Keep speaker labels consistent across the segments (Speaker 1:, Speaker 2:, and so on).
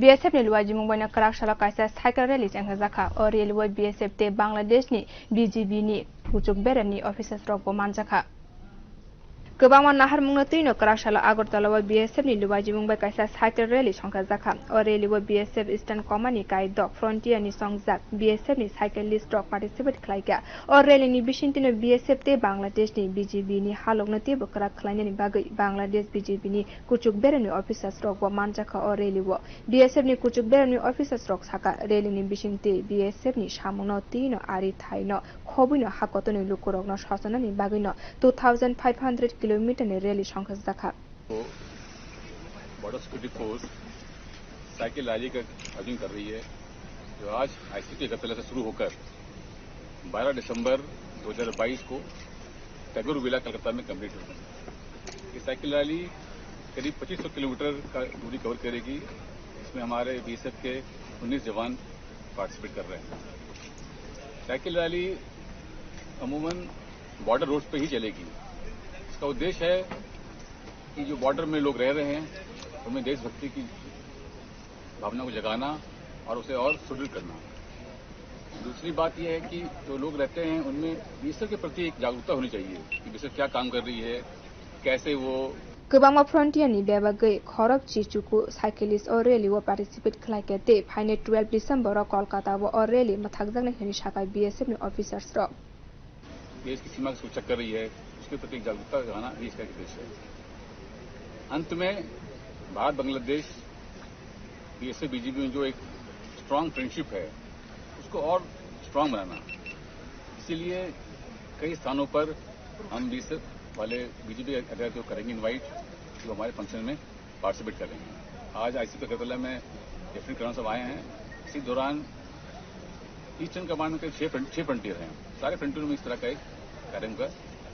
Speaker 1: BSF ni luwaji mungbai karak shala kaisa cycle rally jangha jaka o railway BSF te Bangladesh ni BGB ni pucuk berani officers rok bo manjaka Kebangma nahar mungna tuino karak shala Agartala wa BSF ni luwaji mungbai kaisa cycle rally songka jaka o railway BSF Eastern Command ni kai dok frontier ni songjak BSF ni cyclist rok participate khlaika o rally ni bisintino BSF te Bangladesh ni BGB ni halokna te bo karak khlaina ni bagai Bangladesh BGB ni kuchuk berani officers rok bo manjaka o rally wo BSF ni kuchuk berani officers rok saka rally ni bisingte BSF ni samungno tino ari thaino khobuino hakotoni lukurokno sasana ni bagino 2500 kilometre ने rally संघर्ष रखा
Speaker 2: border security force cycle rally का आयोजन कर रही है जो आज आईसीटी अगरतला से शुरू होकर 12 दिसंबर 2022 को टैगोर विला कलकत्ता में कंप्लीट होगी। ये साइकिल रैली करीब 2500 किलोमीटर का दूरी कवर करेगी। इसमें हमारे बीएसएफ के 19 जवान पार्टिसिपेट कर रहे हैं। साइकिल रैली अमूमन बॉर्डर रोड पे ही चलेगी। इसका उद्देश्य है कि जो बॉर्डर में लोग रह रहे हैं उनमें देशभक्ति की भावना को जगाना और उसे और सुदृढ़ करना। दूसरी बात यह है कि जो लोग रहते हैं उनमें बीएसएफ के प्रति एक जागरूकता होनी चाहिए कि बीएसएफ क्या काम कर रही है, कैसे वो
Speaker 1: Kebangma frontier ni bebagai khorok chichuku cyclist or rally wo participate khlaike te phaine 12 December ro Kolkata wo or rally mathakjakna hini sakai BSF ni officers ro
Speaker 2: देश की सीमा की सुरक्षा कर रही है उसके प्रति एक जागरूकता जगाना भी इसका उद्देश्य है। अंत में भारत बांग्लादेश बीएसएफ बीजीबी में जो एक स्ट्रांग फ्रेंडशिप है उसको और स्ट्रांग बनाना। इसीलिए कई स्थानों पर हम बीएसएफ वाले बीजीबी अधिकारी को करेंगे इनवाइट जो हमारे फंक्शन में पार्टिसिपेट करेंगे। आज आईसीटी अगरतला में लेफ्टिनेंट कर्नल साहब आए हैं। इसी दौरान ईस्टर्न कमांड में करीब 6 फ्रंटियर हैं। सारे फ्रंटियर में इस तरह का एक कार्यक्रम का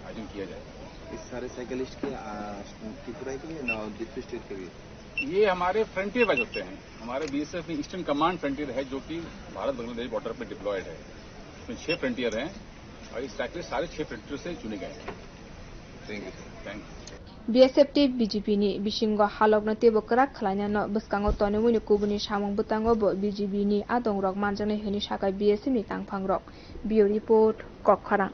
Speaker 2: आयोजन किया जाए।
Speaker 3: इस सारे साइकिलिस्ट के त्रिपुरा के दूसरे स्टेट के भी
Speaker 2: ये हमारे फ्रंटियर बैच होते हैं। हमारे बीएसएफ में ईस्टर्न कमांड फ्रंटियर है जो कि भारत बांग्लादेश बॉर्डर पर डिप्लॉयड है। इसमें 6 फ्रंटियर हैं और इस साइकिलिस्ट सारे 6 फ्रंटियर से चुने गए हैं।
Speaker 3: Thank you.
Speaker 1: BSF te BGB ni bisingo halokna te bo karak khlaina no buskango tonimuni kubuni samung butango bo BGB ni adong rok manjane hini sakai BSF ni tangphang rok bio report kokkhara